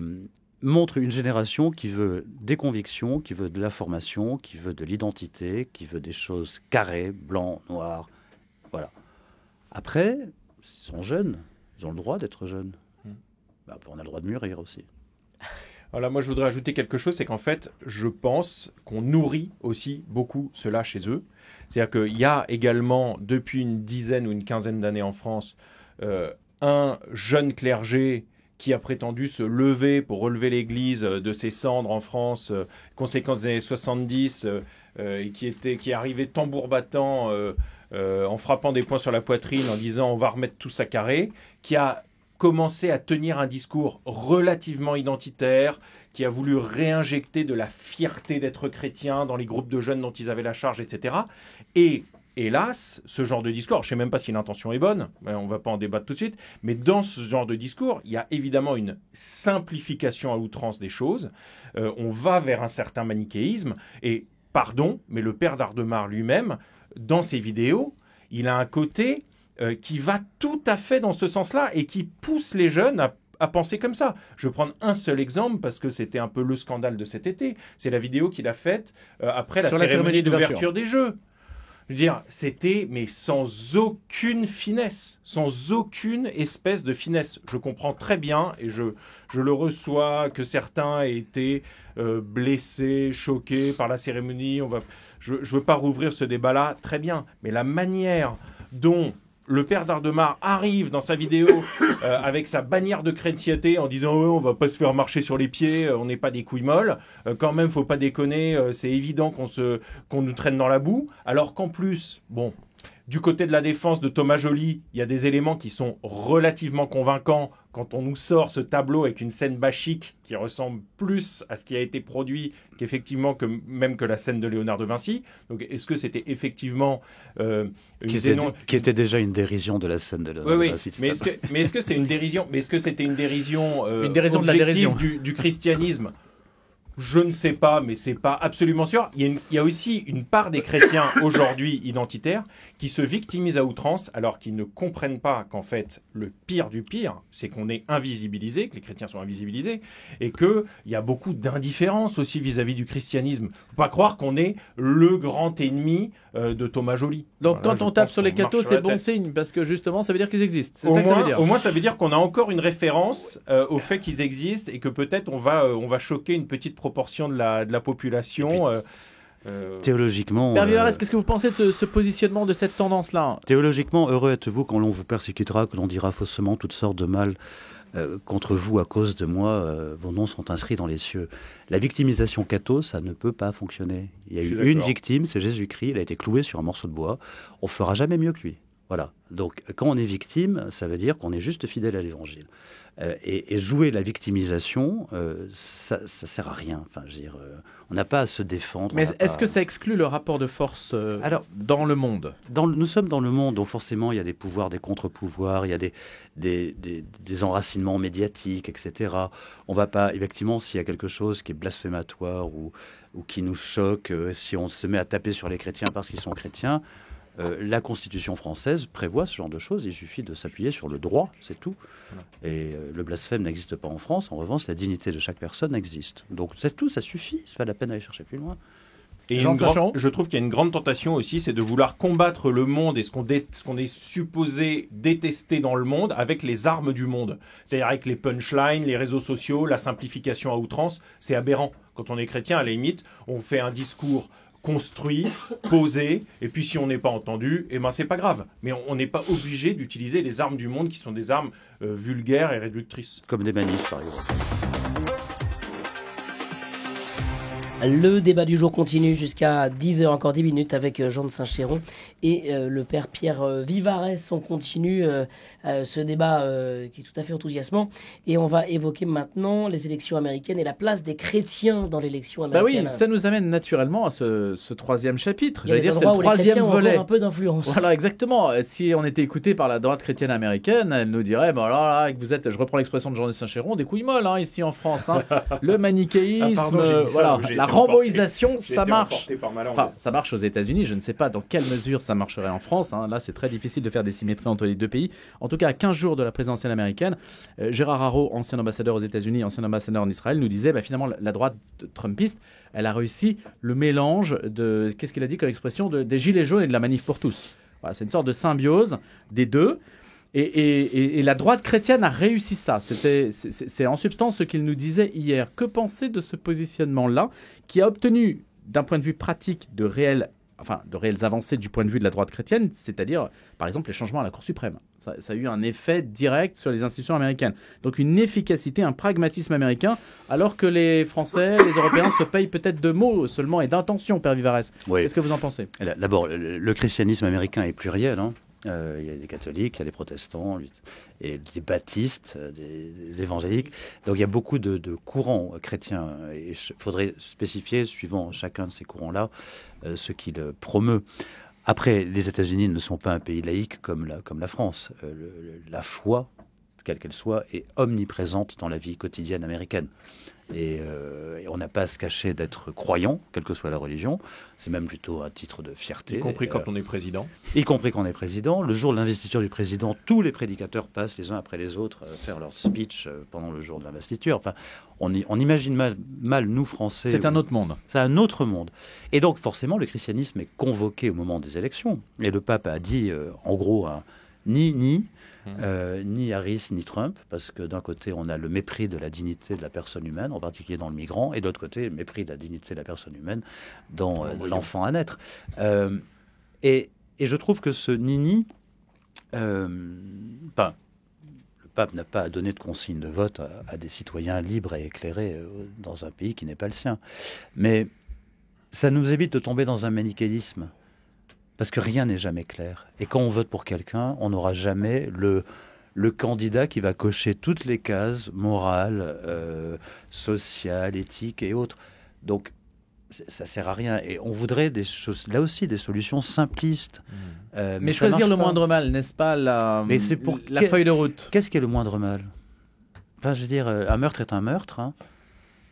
montre une génération qui veut des convictions, qui veut de la formation, qui veut de l'identité, qui veut des choses carrées, blanc, noir. Voilà. Après, ils sont jeunes. Ils ont le droit d'être jeunes. On a le droit de mûrir aussi. Voilà, moi je voudrais ajouter quelque chose, c'est qu'en fait, je pense qu'on nourrit aussi beaucoup cela chez eux. C'est-à-dire qu'il y a également, depuis une dizaine ou une quinzaine d'années en France, un jeune clergé qui a prétendu se lever pour relever l'Église de ses cendres en France, conséquence des années 70, et qui est arrivé tambour battant en frappant des poings sur la poitrine, en disant on va remettre tout ça carré, qui a commencé à tenir un discours relativement identitaire, qui a voulu réinjecter de la fierté d'être chrétien dans les groupes de jeunes dont ils avaient la charge, etc. Et hélas, ce genre de discours, je ne sais même pas si l'intention est bonne, on ne va pas en débattre tout de suite, mais dans ce genre de discours, il y a évidemment une simplification à outrance des choses. On va vers un certain manichéisme. Et pardon, mais le Père Dardemar lui-même, dans ses vidéos, il a un côté qui va tout à fait dans ce sens-là et qui pousse les jeunes à penser comme ça. Je vais prendre un seul exemple parce que c'était un peu le scandale de cet été. C'est la vidéo qu'il a faite après la cérémonie d'ouverture des Jeux. Je veux dire, c'était, mais sans aucune finesse, sans aucune espèce de finesse. Je comprends très bien, et je le reçois, que certains aient été blessés, choqués par la cérémonie. Je ne veux pas rouvrir ce débat-là, très bien. Mais la manière dont le Père Dardemar arrive dans sa vidéo avec sa bannière de chrétienté en disant on va pas se faire marcher sur les pieds, on n'est pas des couilles molles, quand même faut pas déconner, c'est évident qu'on nous traîne dans la boue, alors qu'en plus, du côté de la défense de Thomas Joly, il y a des éléments qui sont relativement convaincants quand on nous sort ce tableau avec une scène bachique qui ressemble plus à ce qui a été produit qu'effectivement même que la scène de Léonard de Vinci. Donc est-ce que c'était effectivement qui était déjà une dérision de la scène de Léonard de Vinci. Mais est-ce que c'est une dérision? Mais est-ce que c'était une dérision de la dérision du christianisme? Je ne sais pas, mais c'est pas absolument sûr. Il y a aussi une part des chrétiens aujourd'hui identitaires qui se victimisent à outrance alors qu'ils ne comprennent pas qu'en fait, le pire du pire, c'est qu'on est invisibilisé, que les chrétiens sont invisibilisés et qu'il y a beaucoup d'indifférence aussi vis-à-vis du christianisme. Faut pas croire qu'on est le grand ennemi de Thomas Joly. Donc Voilà, quand on tape sur les cathos, c'est bon signe parce que justement, ça veut dire qu'ils existent. C'est ça que ça veut dire. Au moins, ça veut dire qu'on a encore une référence au fait qu'ils existent et que peut-être on va choquer une petite proportion de la population. Théologiquement... Père Vivarès, qu'est-ce que vous pensez de ce positionnement, de cette tendance-là ? Théologiquement, heureux êtes-vous quand l'on vous persécutera, que l'on dira faussement toutes sortes de mal contre vous à cause de moi, vos noms sont inscrits dans les cieux. La victimisation catho, ça ne peut pas fonctionner. Il y a eu une victime, c'est Jésus-Christ, il a été cloué sur un morceau de bois. On fera jamais mieux que lui. Voilà. Donc, quand on est victime, ça veut dire qu'on est juste fidèle à l'Évangile. Et jouer la victimisation, ça sert à rien. Enfin, je veux dire, on n'a pas à se défendre. Mais est-ce que ça exclut le rapport de force dans le monde ? Nous sommes dans le monde, donc forcément, il y a des pouvoirs, des contre-pouvoirs, il y a des enracinements médiatiques, etc. On va pas, effectivement, s'il y a quelque chose qui est blasphématoire ou qui nous choque, si on se met à taper sur les chrétiens parce qu'ils sont chrétiens, la Constitution française prévoit ce genre de choses. Il suffit de s'appuyer sur le droit, c'est tout. Et le blasphème n'existe pas en France. En revanche, la dignité de chaque personne existe. Donc c'est tout, ça suffit. C'est pas la peine d'aller chercher plus loin. Et je trouve qu'il y a une grande tentation aussi, c'est de vouloir combattre le monde et ce qu'on est supposé détester dans le monde avec les armes du monde. C'est-à-dire avec les punchlines, les réseaux sociaux, la simplification à outrance. C'est aberrant. Quand on est chrétien, à la limite, on fait un discours construit, posé, et puis si on n'est pas entendu, eh ben c'est pas grave. Mais on n'est pas obligé d'utiliser les armes du monde qui sont des armes vulgaires et réductrices. Comme des manifs, par exemple. Le débat du jour continue jusqu'à 10h, encore 10 minutes avec Jean de Saint-Chéron et le père Pierre Vivarès. On continue ce débat qui est tout à fait enthousiasmant et on va évoquer maintenant les élections américaines et la place des chrétiens dans l'élection américaine. Bah oui, ça nous amène naturellement à ce troisième chapitre. J'allais dire, c'est le troisième volet. Un peu d'influence. Voilà, exactement. Si on était écouté par la droite chrétienne américaine, elle nous dirait, bon là, vous êtes, je reprends l'expression de Jean de Saint-Chéron, des couilles molles ici en France. Le manichéisme, voilà. La ramboisation, ça marche. Enfin, ça marche aux États-Unis. Je ne sais pas dans quelle mesure ça marcherait en France. Là, c'est très difficile de faire des symétries entre les deux pays. En tout cas, à 15 jours de la présidentielle américaine, Gérard Haro, ancien ambassadeur aux États-Unis, ancien ambassadeur en Israël, nous disait finalement la droite trumpiste, elle a réussi le mélange de, qu'est-ce qu'il a dit comme expression, des gilets jaunes et de la manif pour tous. Voilà, c'est une sorte de symbiose des deux. Et la droite chrétienne a réussi ça. C'est en substance ce qu'il nous disait hier. Que penser de ce positionnement-là qui a obtenu, d'un point de vue pratique, de réelles avancées du point de vue de la droite chrétienne, c'est-à-dire, par exemple, les changements à la Cour suprême. Ça a eu un effet direct sur les institutions américaines. Donc une efficacité, un pragmatisme américain, alors que les Français, les Européens se payent peut-être de mots seulement et d'intentions, Père Vivarès. Oui. Qu'est-ce que vous en pensez ? D'abord, le christianisme américain est pluriel, il y a des catholiques, il y a des protestants, et des baptistes, des évangéliques. Donc il y a beaucoup de courants chrétiens. Et il faudrait spécifier, suivant chacun de ces courants-là, ce qu'il promeut. Après, les États-Unis ne sont pas un pays laïque comme la France. La foi, quelle qu'elle soit, est omniprésente dans la vie quotidienne américaine. Et on n'a pas à se cacher d'être croyant, quelle que soit la religion. C'est même plutôt un titre de fierté. Y compris quand on est président. Y compris quand on est président. Le jour de l'investiture du président, tous les prédicateurs passent les uns après les autres faire leur speech pendant le jour de l'investiture. Enfin, on imagine mal, nous, Français. C'est un autre monde. C'est un autre monde. Et donc, forcément, le christianisme est convoqué au moment des élections. Et le pape a dit, en gros, ni Harris ni Trump, parce que d'un côté on a le mépris de la dignité de la personne humaine, en particulier dans le migrant, et de l'autre côté le mépris de la dignité de la personne humaine dans l'enfant à naître. Et je trouve que ce ni le pape n'a pas donné de consigne de vote à des citoyens libres et éclairés dans un pays qui n'est pas le sien. Mais ça nous évite de tomber dans un manichéisme. Parce que rien n'est jamais clair. Et quand on vote pour quelqu'un, on n'aura jamais le candidat qui va cocher toutes les cases morales, sociales, éthiques et autres. Donc, ça ne sert à rien. Et on voudrait là aussi des solutions simplistes. Mais choisir le moindre mal, n'est-ce pas la feuille de route ? Qu'est-ce qui est le moindre mal ? Enfin, je veux dire, un meurtre est un meurtre.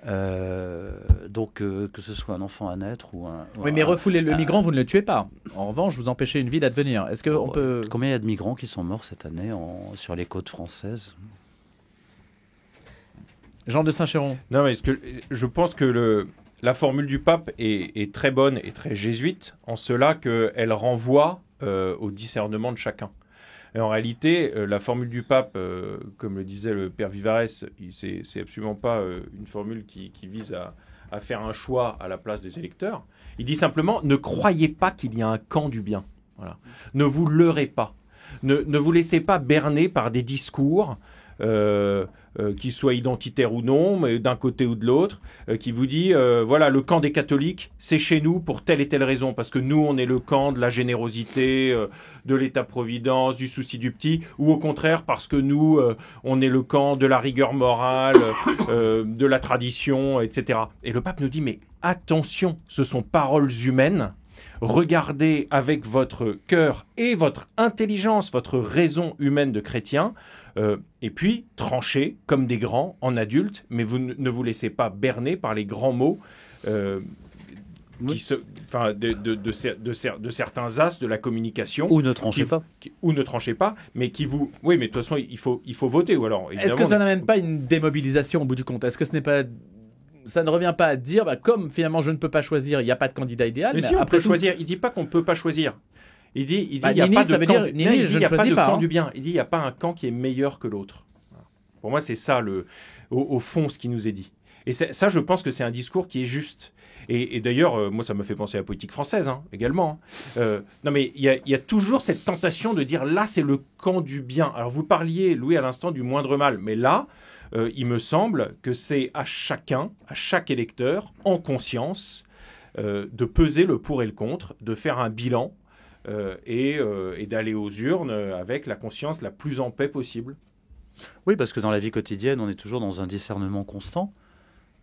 Donc, que ce soit un enfant à naître ou un... Oui, mais refouler le migrant, vous ne le tuez pas. En revanche, vous empêchez une vie d'advenir. Est-ce qu'on peut... Combien il y a de migrants qui sont morts cette année sur les côtes françaises ? Jean de Saint-Chéron. Non, mais je pense que la formule du pape est très bonne et très jésuite, en cela qu'elle renvoie au discernement de chacun. Et en réalité, la formule du pape, comme le disait le père Vivares, c'est absolument pas une formule qui vise à faire un choix à la place des électeurs. Il dit simplement, ne croyez pas qu'il y a un camp du bien. Voilà. Ne vous leurrez pas. Ne vous laissez pas berner par des discours qui soient identitaires ou non, mais d'un côté ou de l'autre, qui vous dit, voilà, le camp des catholiques, c'est chez nous pour telle et telle raison, parce que nous, on est le camp de la générosité, de l'État-providence, du souci du petit, ou au contraire, parce que nous, on est le camp de la rigueur morale, de la tradition, etc. Et le pape nous dit, mais attention, ce sont paroles humaines. Regardez avec votre cœur et votre intelligence, votre raison humaine de chrétien, et puis tranchez comme des grands en adultes, mais vous ne vous laissez pas berner par les grands mots de certains as de la communication. Ou ne tranchez pas. Ou ne tranchez pas, mais qui vous... Oui, mais de toute façon, il faut voter. Ou alors, est-ce que ça n'amène pas une démobilisation au bout du compte ? Est-ce que ce n'est pas... Ça ne revient pas à dire, comme finalement je ne peux pas choisir, il n'y a pas de candidat idéal. Mais si, on peut choisir. Il ne dit pas qu'on ne peut pas choisir. Il dit il n'y a pas de camp, camp du bien. Il dit il n'y a pas un camp qui est meilleur que l'autre. Voilà. Pour moi, c'est ça, au fond, ce qui nous est dit. Et ça, je pense que c'est un discours qui est juste. Et d'ailleurs, moi, ça me fait penser à la politique française, également. Non, mais il y a toujours cette tentation de dire, là, c'est le camp du bien. Alors, vous parliez, Louis, à l'instant, du moindre mal. Mais là... il me semble que c'est à chaque électeur, en conscience, de peser le pour et le contre, de faire un bilan et d'aller aux urnes avec la conscience la plus en paix possible. Oui, parce que dans la vie quotidienne, on est toujours dans un discernement constant.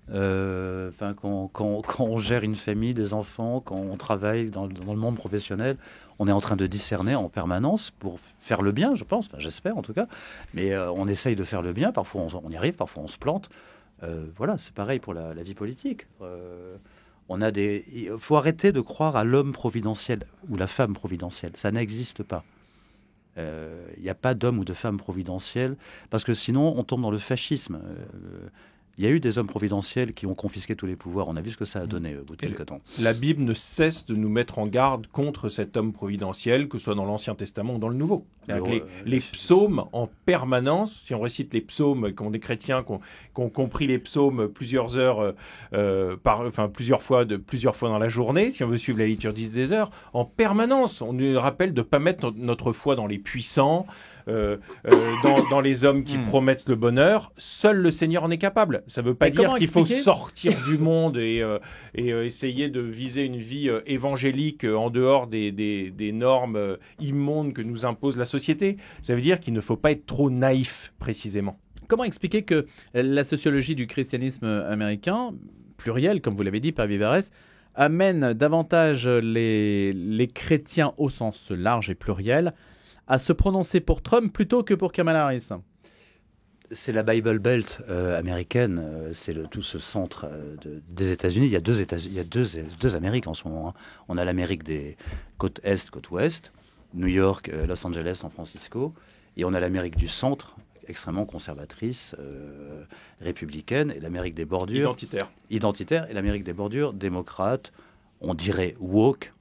Quand on gère une famille, des enfants, quand on travaille dans le monde professionnel, on est en train de discerner en permanence pour faire le bien, je pense, j'espère en tout cas, mais on essaye de faire le bien, parfois on y arrive, parfois on se plante. Voilà, c'est pareil pour la vie politique. Il faut arrêter de croire à l'homme providentiel ou la femme providentielle, ça n'existe pas. Il n'y a pas d'homme ou de femme providentielle, parce que sinon on tombe dans le fascisme. Il y a eu des hommes providentiels qui ont confisqué tous les pouvoirs. On a vu ce que ça a donné au bout de quelques temps. La Bible ne cesse de nous mettre en garde contre cet homme providentiel, que ce soit dans l'Ancien Testament ou dans le Nouveau. Les psaumes en permanence, si on récite les psaumes, qu'ont des chrétiens qui ont compris les psaumes plusieurs fois dans la journée, si on veut suivre la liturgie des heures, en permanence, on nous rappelle de ne pas mettre notre foi dans les puissants, dans les hommes qui promettent le bonheur. Seul le Seigneur en est capable. Ça ne veut pas dire qu'il faut sortir du monde et essayer de viser une vie évangélique en dehors des normes immondes que nous impose la société. Ça veut dire qu'il ne faut pas être trop naïf, précisément. Comment expliquer que la sociologie du christianisme américain, pluriel, comme vous l'avez dit, Père Vivares, amène davantage les chrétiens au sens large et pluriel à se prononcer pour Trump plutôt que pour Kamala Harris? C'est la Bible Belt américaine, c'est tout ce centre des États-Unis. Il y a deux Amériques en ce moment. On a l'Amérique des côtes Est, côte Ouest, New York, Los Angeles, San Francisco, et on a l'Amérique du centre, extrêmement conservatrice, républicaine, et l'Amérique des bordures... Identitaire, et l'Amérique des bordures, démocrate, on dirait woke.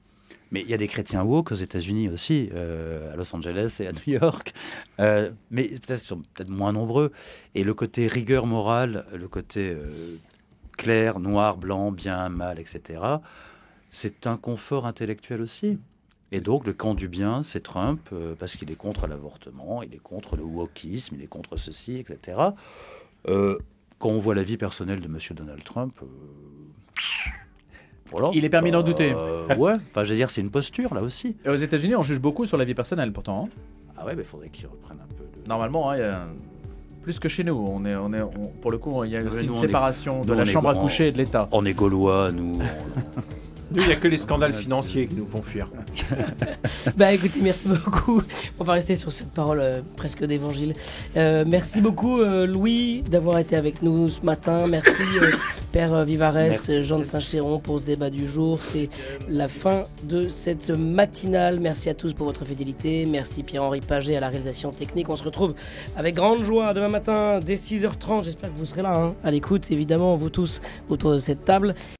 Mais il y a des chrétiens woke aux États-Unis aussi, à Los Angeles et à New York, mais peut-être moins nombreux. Et le côté rigueur morale, le côté clair, noir, blanc, bien, mal, etc., c'est un confort intellectuel aussi. Et donc, le camp du bien, c'est Trump, parce qu'il est contre l'avortement, il est contre le wokisme, il est contre ceci, etc. Quand on voit la vie personnelle de M. Donald Trump... Voilà, il est permis d'en douter. Ouais, je veux dire, c'est une posture, là aussi. Et aux États-Unis, on juge beaucoup sur la vie personnelle, pourtant. Ah ouais, mais il faudrait qu'ils reprennent un peu de... Normalement, il y a... plus que chez nous. Pour le coup, il y a aussi une séparation de la chambre à coucher et de l'État. On est gaulois, nous. Nous, il n'y a que les scandales financiers qui nous font fuir. Bah écoutez, merci beaucoup. On va rester sur cette parole presque d'évangile. Merci beaucoup Louis d'avoir été avec nous ce matin. Merci Père Vivares, Jean de Saint-Chéron pour ce débat du jour. C'est la fin de cette matinale. Merci à tous pour votre fidélité. Merci Pierre-Henri Paget à la réalisation technique. On se retrouve avec grande joie demain matin dès 6h30. J'espère que vous serez là à l'écoute, évidemment, vous tous autour de cette table.